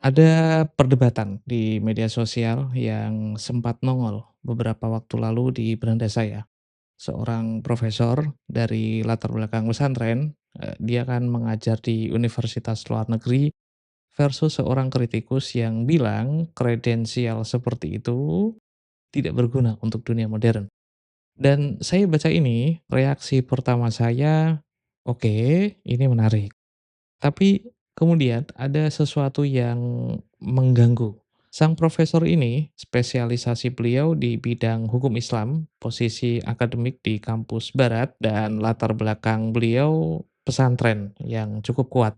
Ada perdebatan di media sosial yang sempat nongol beberapa waktu lalu di beranda saya. Seorang profesor dari latar belakang pesantren, dia kan mengajar di universitas luar negeri versus seorang kritikus yang bilang kredensial seperti itu tidak berguna untuk dunia modern. Dan saya baca ini, reaksi pertama saya, oke, ini menarik. Tapi kemudian ada sesuatu yang mengganggu. Sang profesor ini, spesialisasi beliau di bidang hukum Islam, posisi akademik di kampus barat, dan latar belakang beliau pesantren yang cukup kuat.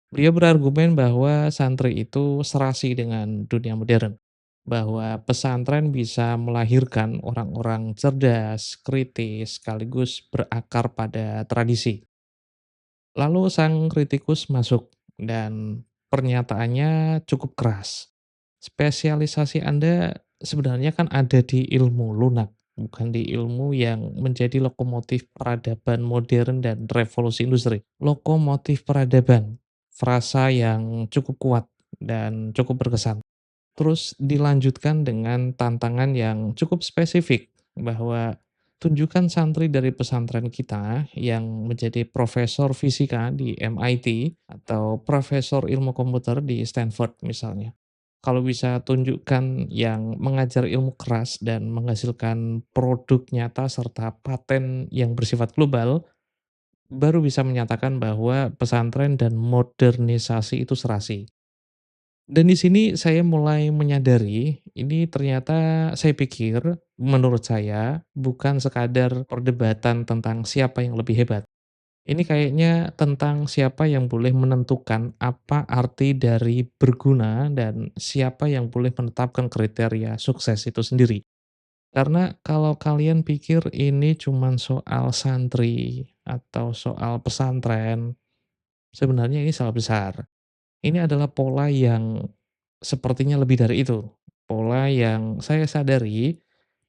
Beliau berargumen bahwa santri itu serasi dengan dunia modern, bahwa pesantren bisa melahirkan orang-orang cerdas, kritis, sekaligus berakar pada tradisi. Lalu sang kritikus masuk dan pernyataannya cukup keras. Spesialisasi Anda sebenarnya kan ada di ilmu lunak, bukan di ilmu yang menjadi lokomotif peradaban modern dan revolusi industri. Lokomotif peradaban, frasa yang cukup kuat dan cukup berkesan. Terus dilanjutkan dengan tantangan yang cukup spesifik, bahwa tunjukkan santri dari pesantren kita yang menjadi profesor fisika di MIT atau profesor ilmu komputer di Stanford misalnya. Kalau bisa tunjukkan yang mengajar ilmu keras dan menghasilkan produk nyata serta paten yang bersifat global, baru bisa menyatakan bahwa pesantren dan modernisasi itu serasi. Dan di sini saya mulai menyadari, ini ternyata saya pikir, menurut saya, bukan sekadar perdebatan tentang siapa yang lebih hebat. Ini kayaknya tentang siapa yang boleh menentukan apa arti dari berguna dan siapa yang boleh menetapkan kriteria sukses itu sendiri. Karena kalau kalian pikir ini cuman soal santri atau soal pesantren, sebenarnya ini salah besar. Ini adalah pola yang sepertinya lebih dari itu. Pola yang saya sadari,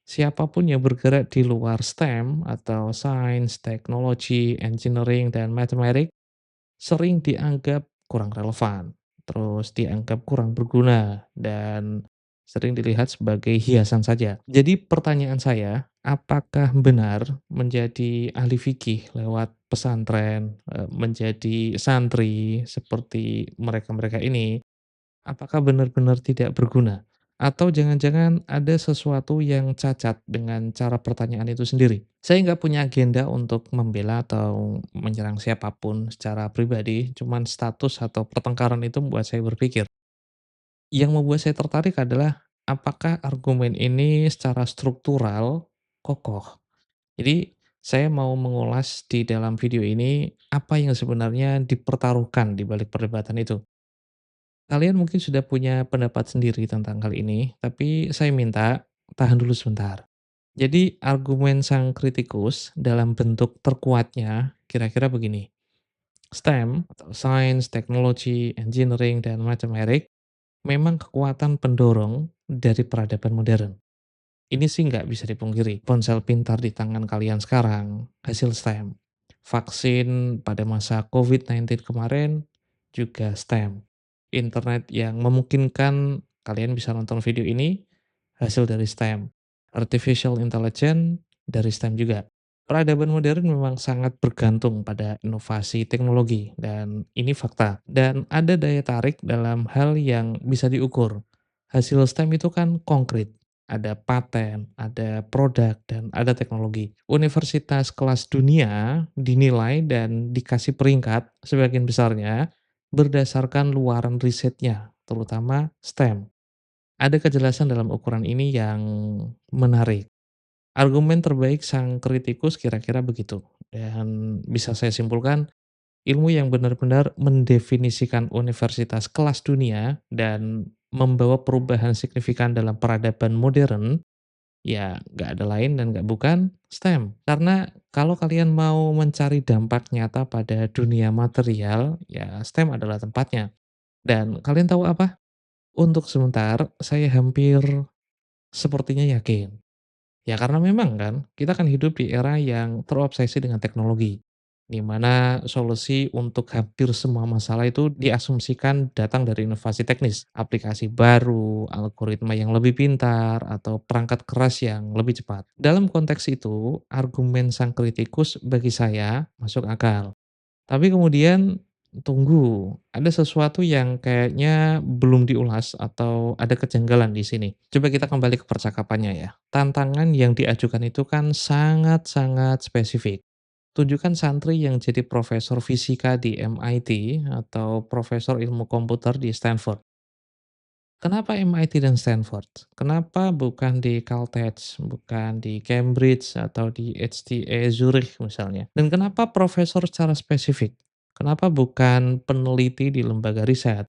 siapapun yang bergerak di luar STEM atau Science, Technology, Engineering, dan Mathematics sering dianggap kurang relevan, terus dianggap kurang berguna, dan sering dilihat sebagai hiasan saja. Jadi pertanyaan saya, apakah benar menjadi ahli fikih lewat pesantren, menjadi santri seperti mereka-mereka ini, apakah benar-benar tidak berguna? Atau jangan-jangan ada sesuatu yang cacat dengan cara pertanyaan itu sendiri? Saya nggak punya agenda untuk membela atau menyerang siapapun secara pribadi, cuman status atau pertengkaran itu membuat saya berpikir. Yang membuat saya tertarik adalah apakah argumen ini secara struktural kokoh. Jadi saya mau mengulas di dalam video ini apa yang sebenarnya dipertaruhkan di balik perdebatan itu. Kalian mungkin sudah punya pendapat sendiri tentang hal ini, tapi saya minta tahan dulu sebentar. Jadi argumen sang kritikus dalam bentuk terkuatnya kira-kira begini. STEM atau Science, Technology, Engineering, dan Mathematics memang kekuatan pendorong dari peradaban modern. Ini sih nggak bisa dipungkiri. Ponsel pintar di tangan kalian sekarang, hasil STEM. Vaksin pada masa COVID-19 kemarin juga STEM. Internet yang memungkinkan kalian bisa nonton video ini, hasil dari STEM. Artificial Intelligence dari STEM juga. Peradaban modern memang sangat bergantung pada inovasi teknologi, dan ini fakta. Dan ada daya tarik dalam hal yang bisa diukur. Hasil STEM itu kan konkret, ada paten, ada produk, dan ada teknologi. Universitas kelas dunia dinilai dan dikasih peringkat sebagian besarnya berdasarkan luaran risetnya, terutama STEM. Ada kejelasan dalam ukuran ini yang menarik. Argumen terbaik sang kritikus kira-kira begitu, dan bisa saya simpulkan, ilmu yang benar-benar mendefinisikan universitas kelas dunia dan membawa perubahan signifikan dalam peradaban modern, ya nggak ada lain dan nggak bukan STEM. Karena kalau kalian mau mencari dampak nyata pada dunia material, ya STEM adalah tempatnya. Dan kalian tahu apa? Untuk sebentar saya hampir sepertinya yakin. Ya karena memang kan, kita kan hidup di era yang terobsesi dengan teknologi. di mana solusi untuk hampir semua masalah itu diasumsikan datang dari inovasi teknis, aplikasi baru, algoritma yang lebih pintar, atau perangkat keras yang lebih cepat. Dalam konteks itu, argumen sang kritikus bagi saya masuk akal. Tapi kemudian, tunggu, ada sesuatu yang kayaknya belum diulas atau ada kejanggalan di sini. Coba kita kembali ke percakapannya ya. Tantangan yang diajukan itu kan sangat-sangat spesifik. Tunjukkan santri yang jadi profesor fisika di MIT atau profesor ilmu komputer di Stanford. Kenapa MIT dan Stanford? Kenapa bukan di Caltech, bukan di Cambridge atau di HTE Zurich misalnya? Dan kenapa profesor secara spesifik? Kenapa bukan peneliti di lembaga riset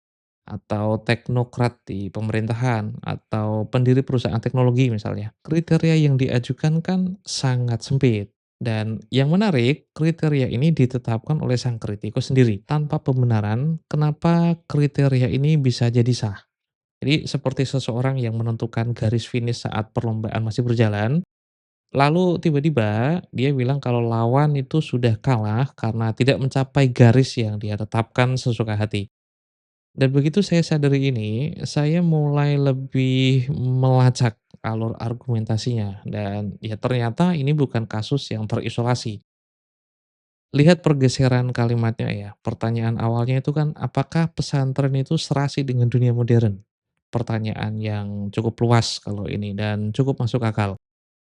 atau teknokrat di pemerintahan atau pendiri perusahaan teknologi misalnya? Kriteria yang diajukan kan sangat sempit. Dan yang menarik, kriteria ini ditetapkan oleh sang kritikus sendiri tanpa pembenaran kenapa kriteria ini bisa jadi sah. Jadi seperti seseorang yang menentukan garis finish saat perlombaan masih berjalan, lalu tiba-tiba dia bilang kalau lawan itu sudah kalah karena tidak mencapai garis yang dia tetapkan sesuka hati. Dan begitu saya sadari ini, saya mulai lebih melacak alur argumentasinya dan ya ternyata ini bukan kasus yang terisolasi. Lihat pergeseran kalimatnya ya. Pertanyaan awalnya itu kan, apakah pesantren itu serasi dengan dunia modern? Pertanyaan yang cukup luas kalau ini dan cukup masuk akal.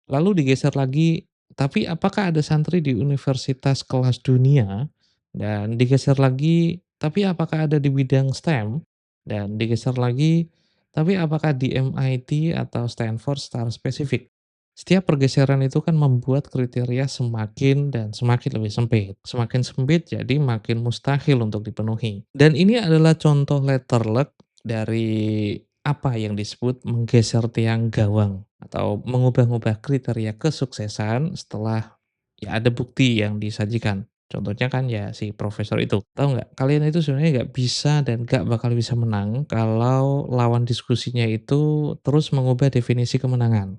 Lalu digeser lagi, tapi apakah ada santri di universitas kelas dunia? Dan digeser lagi, tapi apakah ada di bidang STEM? Dan digeser lagi, tapi apakah di MIT atau Stanford secara spesifik? Setiap pergeseran itu kan membuat kriteria semakin dan semakin lebih sempit. Semakin sempit jadi makin mustahil untuk dipenuhi. Dan ini adalah contoh letterluck dari apa yang disebut menggeser tiang gawang atau mengubah-ubah kriteria kesuksesan setelah ya ada bukti yang disajikan. Contohnya kan ya si profesor itu. Tahu nggak, kalian itu sebenarnya nggak bisa dan nggak bakal bisa menang kalau lawan diskusinya itu terus mengubah definisi kemenangan.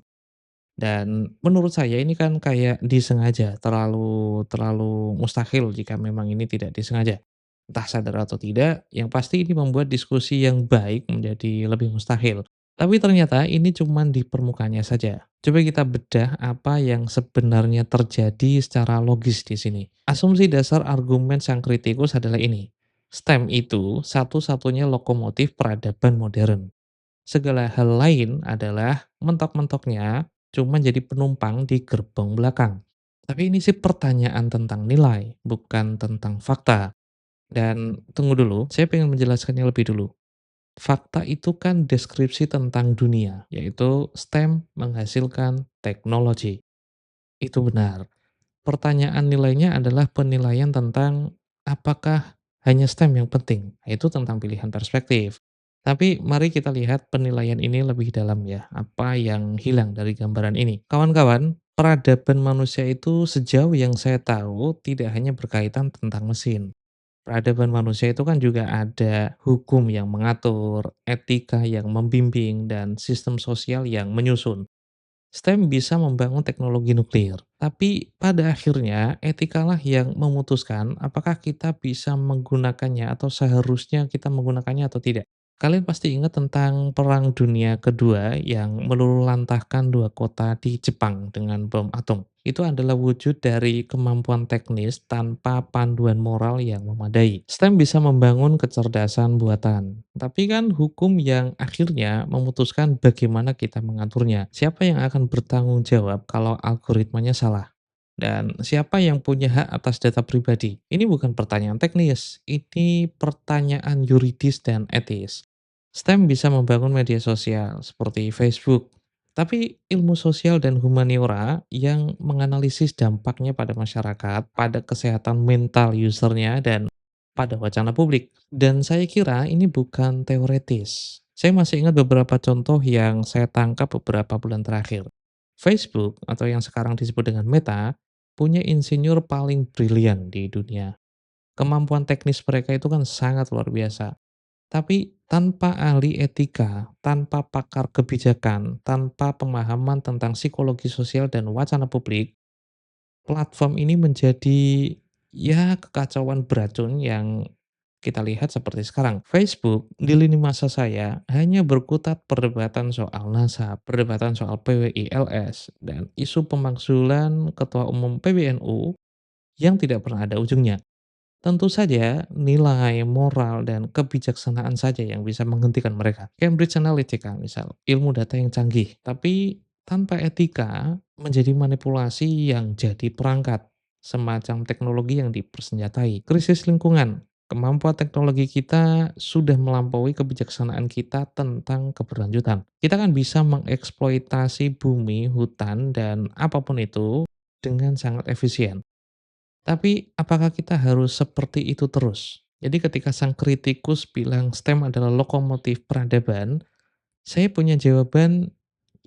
Dan menurut saya ini kan kayak disengaja, terlalu terlalu mustahil jika memang ini tidak disengaja. Entah sadar atau tidak, yang pasti ini membuat diskusi yang baik menjadi lebih mustahil. Tapi ternyata ini cuman di permukaannya saja. Coba kita bedah apa yang sebenarnya terjadi secara logis di sini. Asumsi dasar argumen sang kritikus adalah ini. STEM itu satu-satunya lokomotif peradaban modern. Segala hal lain adalah mentok-mentoknya cuma jadi penumpang di gerbong belakang. Tapi ini sih pertanyaan tentang nilai, bukan tentang fakta. Dan tunggu dulu, saya pengen menjelaskannya lebih dulu. Fakta itu kan deskripsi tentang dunia, yaitu STEM menghasilkan teknologi. Itu benar. Pertanyaan nilainya adalah penilaian tentang apakah hanya STEM yang penting. Nah, itu tentang pilihan perspektif. Tapi mari kita lihat penilaian ini lebih dalam ya. Apa yang hilang dari gambaran ini? Kawan-kawan, peradaban manusia itu sejauh yang saya tahu tidak hanya berkaitan tentang mesin. Peradaban manusia itu kan juga ada hukum yang mengatur, etika yang membimbing, dan sistem sosial yang menyusun. STEM bisa membangun teknologi nuklir, tapi pada akhirnya etikalah yang memutuskan apakah kita bisa menggunakannya atau seharusnya kita menggunakannya atau tidak. Kalian pasti ingat tentang Perang Dunia Kedua yang meluluhlantahkan dua kota di Jepang dengan bom atom. Itu adalah wujud dari kemampuan teknis tanpa panduan moral yang memadai. STEM bisa membangun kecerdasan buatan, tapi kan hukum yang akhirnya memutuskan bagaimana kita mengaturnya. Siapa yang akan bertanggung jawab kalau algoritmanya salah? Dan siapa yang punya hak atas data pribadi? Ini bukan pertanyaan teknis, ini pertanyaan yuridis dan etis. STEM bisa membangun media sosial seperti Facebook, tapi ilmu sosial dan humaniora yang menganalisis dampaknya pada masyarakat, pada kesehatan mental usernya, dan pada wacana publik. Dan saya kira ini bukan teoretis. Saya masih ingat beberapa contoh yang saya tangkap beberapa bulan terakhir. Facebook atau yang sekarang disebut dengan Meta punya insinyur paling brilian di dunia. Kemampuan teknis mereka itu kan sangat luar biasa. Tapi tanpa ahli etika, tanpa pakar kebijakan, tanpa pemahaman tentang psikologi sosial dan wacana publik, platform ini menjadi ya kekacauan beracun yang kita lihat seperti sekarang. Facebook di lini masa saya hanya berkutat perdebatan soal nasab, perdebatan soal PWI-LS, dan isu pemakzulan Ketua Umum PBNU yang tidak pernah ada ujungnya. Tentu saja nilai, moral, dan kebijaksanaan saja yang bisa menghentikan mereka. Cambridge Analytica misal, ilmu data yang canggih, tapi tanpa etika menjadi manipulasi yang jadi perangkat, semacam teknologi yang dipersenjatai. Krisis lingkungan, kemampuan teknologi kita sudah melampaui kebijaksanaan kita tentang keberlanjutan. Kita kan bisa mengeksploitasi bumi, hutan, dan apapun itu dengan sangat efisien. Tapi apakah kita harus seperti itu terus? Jadi ketika sang kritikus bilang STEM adalah lokomotif peradaban, saya punya jawaban,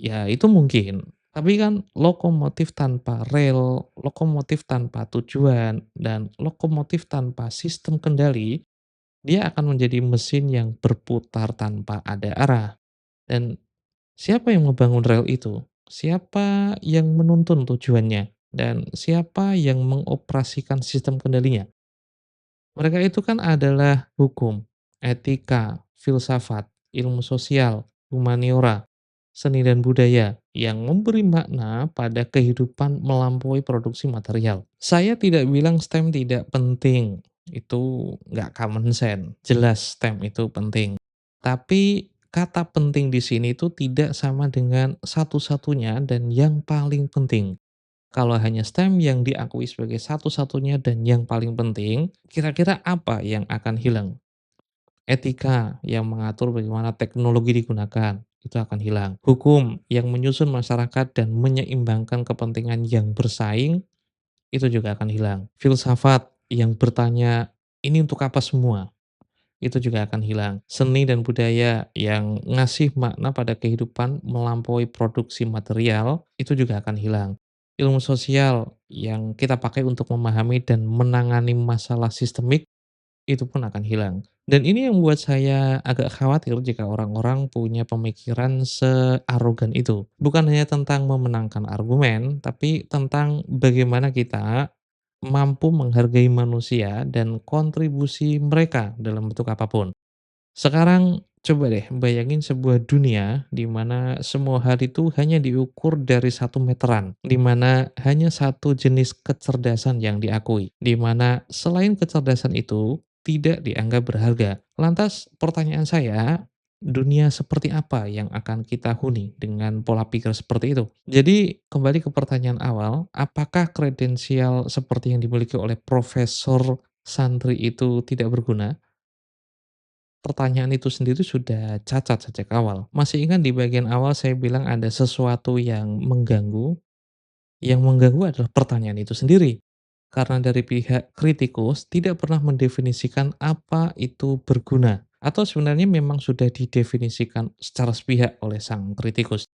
ya itu mungkin. Tapi kan lokomotif tanpa rel, lokomotif tanpa tujuan, dan lokomotif tanpa sistem kendali, dia akan menjadi mesin yang berputar tanpa ada arah. Dan siapa yang membangun rel itu? Siapa yang menuntun tujuannya? Dan siapa yang mengoperasikan sistem kendalinya? Mereka itu kan adalah hukum, etika, filsafat, ilmu sosial, humaniora, seni dan budaya yang memberi makna pada kehidupan melampaui produksi material. Saya tidak bilang STEM tidak penting, itu nggak common sense. Jelas STEM itu penting. Tapi kata penting di sini itu tidak sama dengan satu-satunya dan yang paling penting. Kalau hanya STEM yang diakui sebagai satu-satunya dan yang paling penting, kira-kira apa yang akan hilang? Etika yang mengatur bagaimana teknologi digunakan, itu akan hilang. Hukum yang menyusun masyarakat dan menyeimbangkan kepentingan yang bersaing, itu juga akan hilang. Filsafat yang bertanya, ini untuk apa semua? Itu juga akan hilang. Seni dan budaya yang ngasih makna pada kehidupan melampaui produksi material, itu juga akan hilang. Ilmu sosial yang kita pakai untuk memahami dan menangani masalah sistemik, itu pun akan hilang. Dan ini yang membuat saya agak khawatir jika orang-orang punya pemikiran searogan itu. Bukan hanya tentang memenangkan argumen, tapi tentang bagaimana kita mampu menghargai manusia dan kontribusi mereka dalam bentuk apapun. Sekarang coba deh bayangin sebuah dunia di mana semua hal itu hanya diukur dari satu meteran, di mana hanya satu jenis kecerdasan yang diakui, di mana selain kecerdasan itu tidak dianggap berharga. Lantas pertanyaan saya, dunia seperti apa yang akan kita huni dengan pola pikir seperti itu? Jadi kembali ke pertanyaan awal, apakah kredensial seperti yang dimiliki oleh Profesor Santri itu tidak berguna? Pertanyaan itu sendiri sudah cacat sejak awal. Masih ingat di bagian awal saya bilang ada sesuatu yang mengganggu adalah pertanyaan itu sendiri. Karena dari pihak kritikus tidak pernah mendefinisikan apa itu berguna. Atau sebenarnya memang sudah didefinisikan secara sepihak oleh sang kritikus.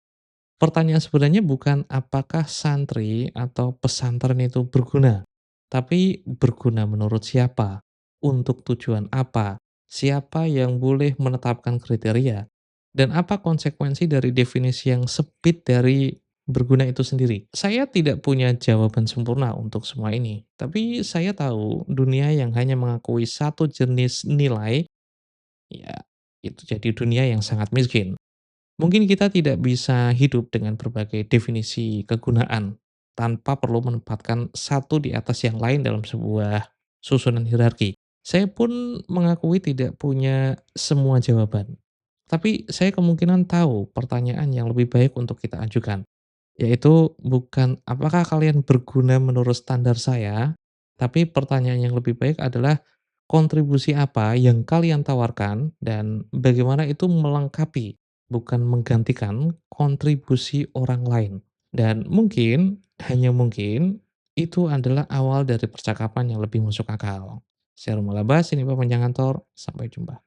Pertanyaan sebenarnya bukan apakah santri atau pesantren itu berguna, tapi berguna menurut siapa, untuk tujuan apa, siapa yang boleh menetapkan kriteria, dan apa konsekuensi dari definisi yang sempit dari berguna itu sendiri. Saya tidak punya jawaban sempurna untuk semua ini, tapi saya tahu dunia yang hanya mengakui satu jenis nilai, ya itu jadi dunia yang sangat miskin. Mungkin kita tidak bisa hidup dengan berbagai definisi kegunaan tanpa perlu menempatkan satu di atas yang lain dalam sebuah susunan hierarki. Saya pun mengakui tidak punya semua jawaban. Tapi saya kemungkinan tahu pertanyaan yang lebih baik untuk kita ajukan. Yaitu bukan apakah kalian berguna menurut standar saya, tapi pertanyaan yang lebih baik adalah kontribusi apa yang kalian tawarkan dan bagaimana itu melengkapi, bukan menggantikan kontribusi orang lain. Dan mungkin, hanya mungkin, itu adalah awal dari percakapan yang lebih masuk akal. Saya Romuald Abbas, ini Bapak Penjangan Tor, sampai jumpa.